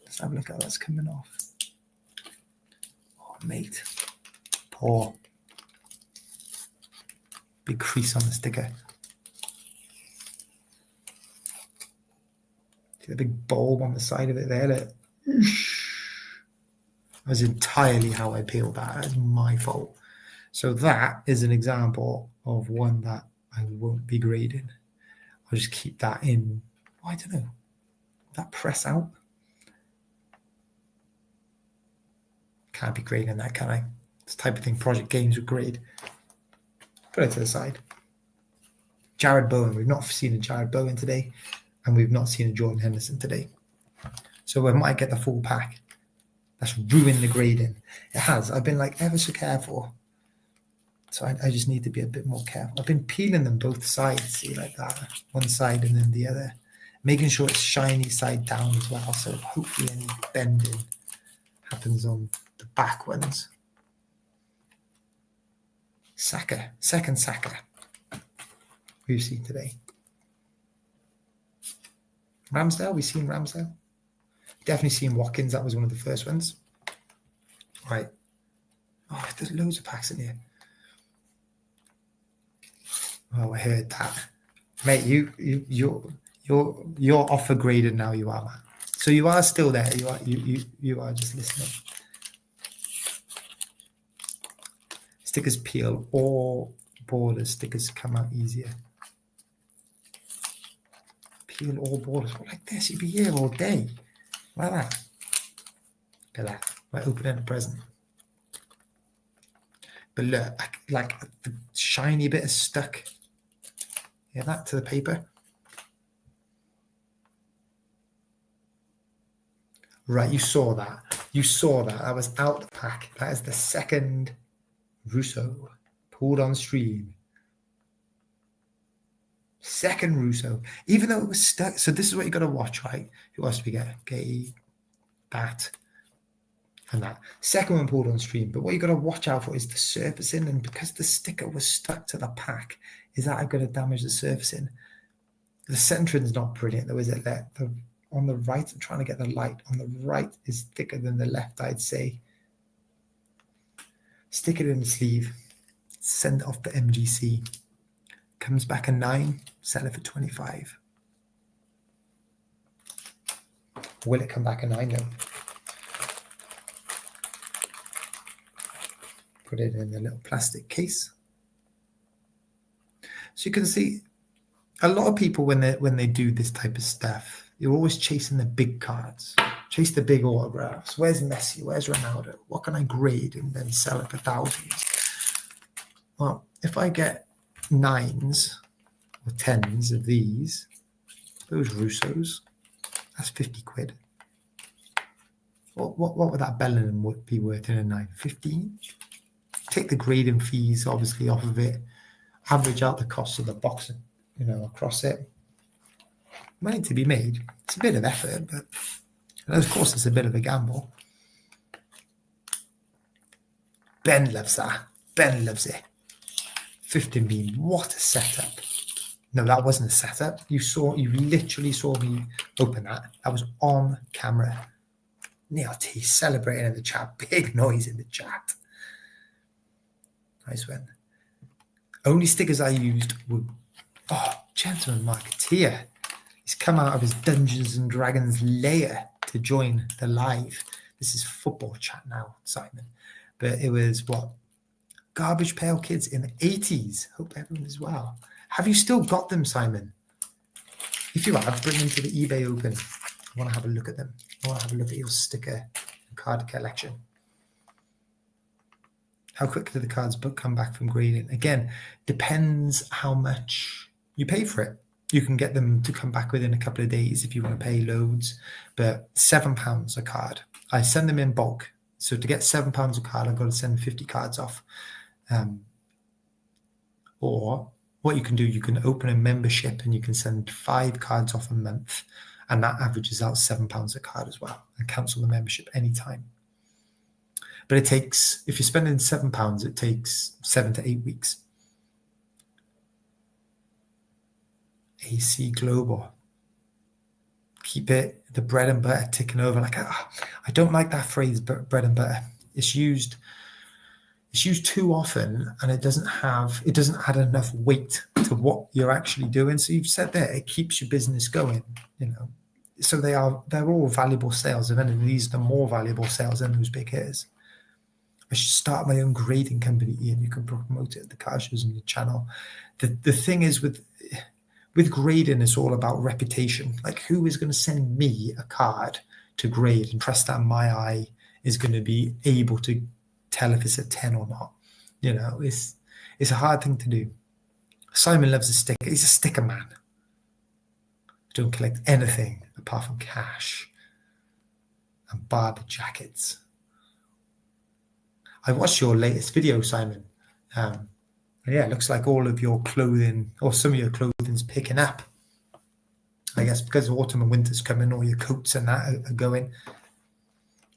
Let's have a look at that's coming off. Oh, mate. Poor. Big crease on the sticker. See the big bulb on the side of it there? Look. That's entirely how I peeled that. That's my fault. So that is an example of one that I won't be grading. I'll just keep that in. Oh, I don't know. Will that press out? Can't be grading that, can I? This type of thing Project Games would grade. Put it to the side. Jared Bowen. We've not seen a Jared Bowen today, and we've not seen a Jordan Henderson today. So we might get the full pack. That's ruined the grading. It has. I've been ever so careful. So I just need to be a bit more careful. I've been peeling them both sides, see, like that. One side and then the other. Making sure it's shiny side down as well. So hopefully any bending happens on the back ones. Saka. Second Saka. We've seen today. Ramsdale. We've seen Ramsdale. Definitely seen Watkins. That was one of the first ones. Right. Oh, there's loads of packs in here. Oh, I heard that, mate. You're off a graded now. You are, man. So you are still there. You are just listening. Stickers peel or borders. Stickers come out easier. Peel all borders. Well, like this, you'd be here all day. Like that. Look at that. Like opening a present. But look, like the shiny bit is stuck. Yeah, that to the paper. Right, you saw that. You saw that. That was out the pack. That is the second Russo pulled on stream. Second Russo, even though it was stuck. So this is what you got to watch, right? Who else do we get? Okay, that and that. Second one pulled on stream. But what you got to watch out for is the surfacing. And because the sticker was stuck to the pack, is that going to damage the surfacing? The centering's not brilliant, though, is it? On the right, I'm trying to get the light. On the right is thicker than the left, I'd say. Stick it in the sleeve. Send it off to MGC. Comes back a 9. Sell it for 25. Will it come back a 9 though? Put it in a little plastic case. So you can see a lot of people when they do this type of stuff, you're always chasing the big cards, chase the big autographs. Where's Messi? Where's Ronaldo? What can I grade and then sell it for thousands? Well, if I get 9s or 10s of these, those Russos, that's 50 quid. What would that Bellingham be worth in a 9? 15? Take the grading fees obviously off of it, average out the cost of the box, across it. Money to be made. It's a bit of effort, but of course it's a bit of a gamble. Ben loves that. Ben loves it. 15 beam. What a setup. No, that wasn't a setup. You literally saw me open that. That was on camera. Neil T celebrating in the chat. Big noise in the chat. Nice one. Only stickers I used were, Gentleman Marketeer. He's come out of his Dungeons and Dragons lair to join the live. This is football chat now, Simon. But it was Garbage Pail Kids in the 80s. Hope everyone is well. Have you still got them, Simon? If you have, bring them to the eBay Open. I want to have a look at them. I want to have a look at your sticker and card collection. How quick do the cards come back from grading? Again, depends how much you pay for it. You can get them to come back within a couple of days if you want to pay loads, but £7 a card. I send them in bulk. So to get £7 a card, I've got to send 50 cards off. Or what you can do, you can open a membership and you can send 5 cards off a month, and that averages out £7 a card as well, and cancel the membership anytime. But it takes, if you're spending £7, it takes 7 to 8 weeks. AC Global. Keep it, the bread and butter ticking over. I don't like that phrase, bread and butter. It's used too often, and it doesn't add enough weight to what you're actually doing. So you've said there, it keeps your business going, So they're all valuable sales. If any of these are the more valuable sales than those big hitters. I should start my own grading company, Ian. You can promote it at the car shows on your channel. The thing is with grading, it's all about reputation. Like, who is going to send me a card to grade and trust that my eye is going to be able to tell if it's a 10 or not? It's a hard thing to do. Simon loves a sticker. He's a sticker man. I don't collect anything apart from cash and barber jackets. I watched your latest video, Simon. It looks like all of your clothing, or some of your clothing's picking up. I guess because autumn and winter's coming, all your coats and that are going.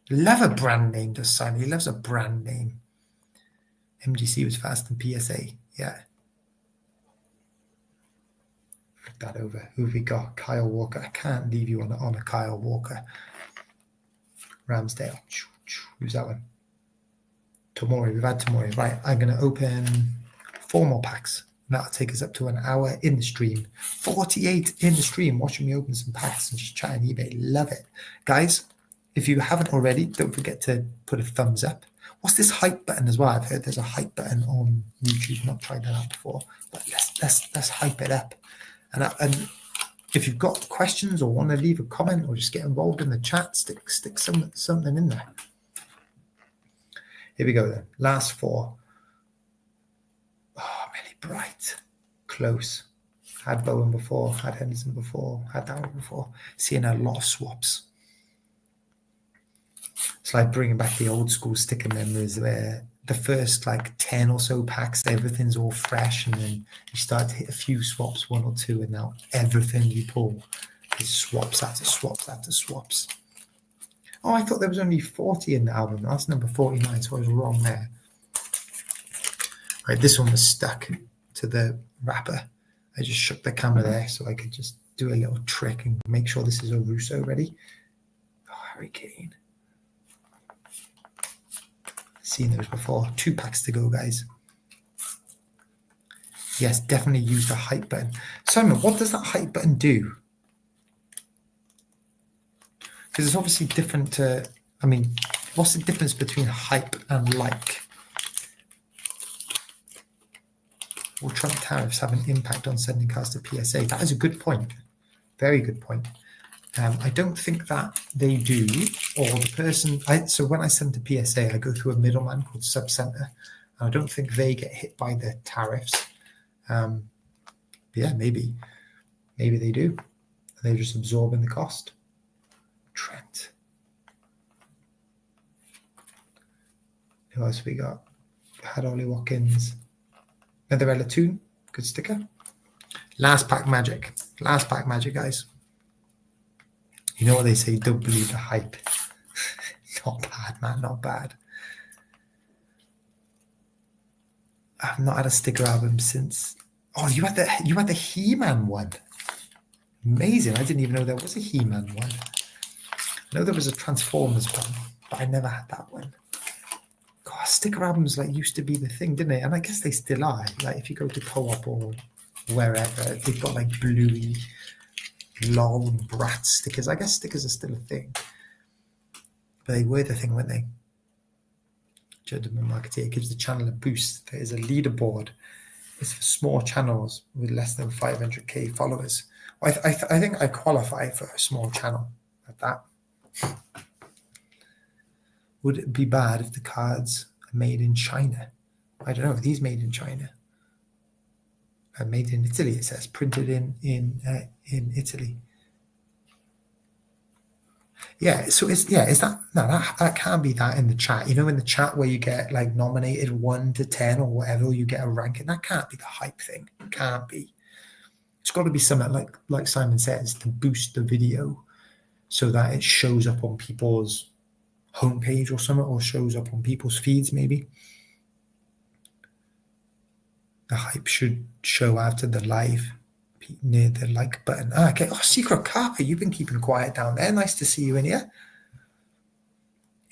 Love a brand name, does Simon. He loves a brand name. MGC was fast than PSA. Yeah. Flip that over. Who have we got? Kyle Walker. I can't leave you on a Kyle Walker. Ramsdale. Who's that one? Tomori. We've had Tomori. Right. I'm going to open 4 more packs. That'll take us up to an hour in the stream. 48 in the stream, watching me open some packs and just chatting eBay. Love it. Guys, if you haven't already, don't forget to put a thumbs up. What's this hype button as well? I've heard there's a hype button on YouTube. Not tried that out before, but let's hype it up. And if you've got questions or want to leave a comment or just get involved in the chat, stick something in there. Here we go then. Last 4. Oh, Millie Bright. Close. Had Bowen before, had Henderson before, had that one before. Seeing a lot of swaps. It's like bringing back the old school sticker memories where the first like 10 or so packs, everything's all fresh, and then you start to hit a few swaps, 1 or 2, and now everything you pull is swaps after swaps after swaps. Oh, I thought there was only 40 in the album. That's number 49, so I was wrong there. Right, this one was stuck to the wrapper. I just shook the camera there so I could just do a little trick and make sure this is a Russo ready. Oh, Harry Kane. Seen those before. 2 packs to go, guys. Yes, definitely use the hype button. Simon, what does that hype button do? Because it's obviously different to, I mean, what's the difference between hype and like? Will Trump tariffs have an impact on sending cars to PSA? That is a good point. Very good point. I don't think that they do, or the person, so when I send to PSA, I go through a middleman called Subcenter. I don't think they get hit by the tariffs. Yeah, maybe they do. They're just absorbing the cost. Trent. Who else we got? Had Ollie Watkins. Another Ella Toon. Good sticker. Last pack magic. Last pack magic, guys. You know what they say, don't believe the hype. Not bad, man, not bad. I've not had a sticker album since. Oh, you had the He-Man one. Amazing. I didn't even know there was a He-Man one. I know there was a Transformers one, but I never had that one. God, sticker albums like used to be the thing, didn't they? And I guess they still are. Like if you go to Co-op or wherever, they've got like Bluey, LOL, and Bratz stickers. I guess stickers are still a thing. But they were the thing, weren't they? Gentleman Marketeer gives the channel a boost. There is a leaderboard. It's for small channels with less than 500k followers. I think I qualify for a small channel like that. Would it be bad if the cards are made in China? I don't know. Are these made in China? Made in Italy, it says. Printed in Italy. Yeah, so is that no, that can't be that in the chat. You know, in the chat where you get like nominated 1 to 10 or whatever, you get a ranking. That can't be the hype thing. It can't be. It's got to be something like Simon says, to boost the video so that it shows up on people's homepage or something, or shows up on people's feeds maybe. The hype should show after the live near the like button. Okay. Oh, Secret Carper, you've been keeping quiet down there. Nice to see you in here.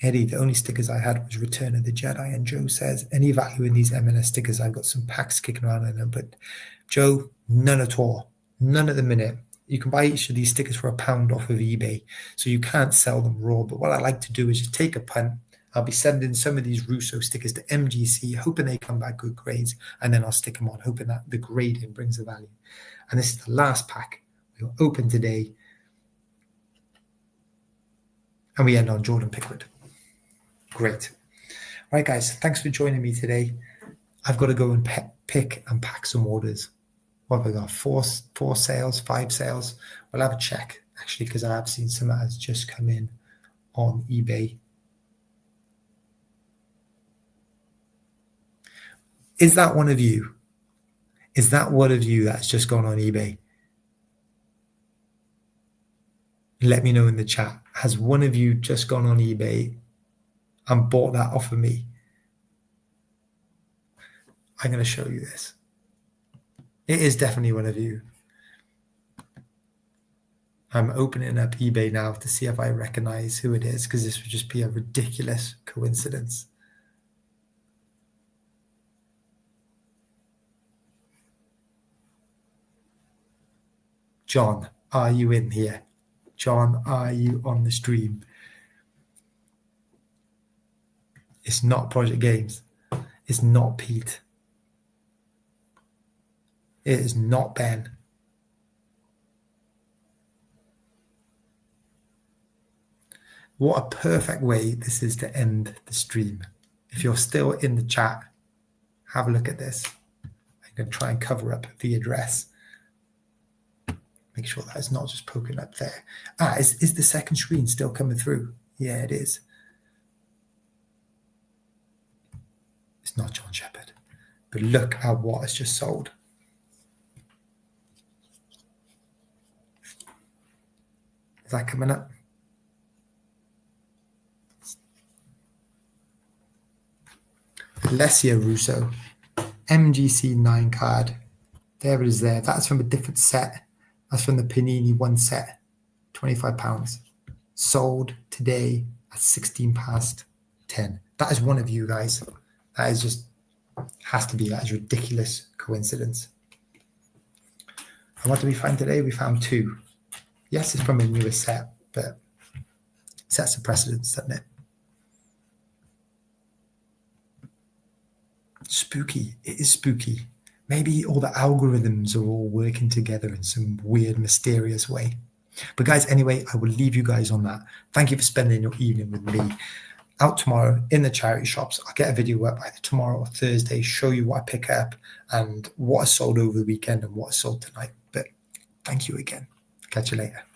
Eddie, the only stickers I had was Return of the Jedi. And Joe says, any value in these MLS stickers? I've got some packs kicking around in them. But Joe, none at all. None at the minute. You can buy each of these stickers for £1 off of eBay. So you can't sell them raw. But what I like to do is just take a punt. I'll be sending some of these Russo stickers to MGC, hoping they come back good grades. And then I'll stick them on, hoping that the grading brings the value. And this is the last pack we'll open today. And we end on Jordan Pickford. Great. All right, guys, thanks for joining me today. I've got to go and pick and pack some orders. What have I got? Four sales, 5 sales. We'll have a check, actually, because I have seen some that has just come in on eBay. Is that one of you? Is that one of you that's just gone on eBay? Let me know in the chat. Has one of you just gone on eBay and bought that off of me? I'm going to show you this. It is definitely one of you. I'm opening up eBay now to see if I recognize who it is, because this would just be a ridiculous coincidence. John, are you in here? John, are you on the stream? It's not Project Games. It's not Pete. It is not Ben. What a perfect way this is to end the stream. If you're still in the chat, have a look at this. I'm going to try and cover up the address. Make sure that it's not just poking up there. Is the second screen still coming through? Yeah, it is. It's not John Shepherd. But look at what has just sold. Is that coming up? Alessia Russo, MGC 9 card. There it is there. That's from a different set. That's from the Panini 1 set. £25. Sold today at 16 past 10. That is one of you guys. That is just, has to be, that is ridiculous coincidence. And what did we find today? We found 2. Yes, it's from a newer set, but sets a precedence, doesn't it? Spooky. It is spooky. Maybe all the algorithms are all working together in some weird, mysterious way. But guys, anyway, I will leave you guys on that. Thank you for spending your evening with me. Out tomorrow in the charity shops. I'll get a video up either tomorrow or Thursday, show you what I pick up and what I sold over the weekend and what I sold tonight. But thank you again. Catch you later.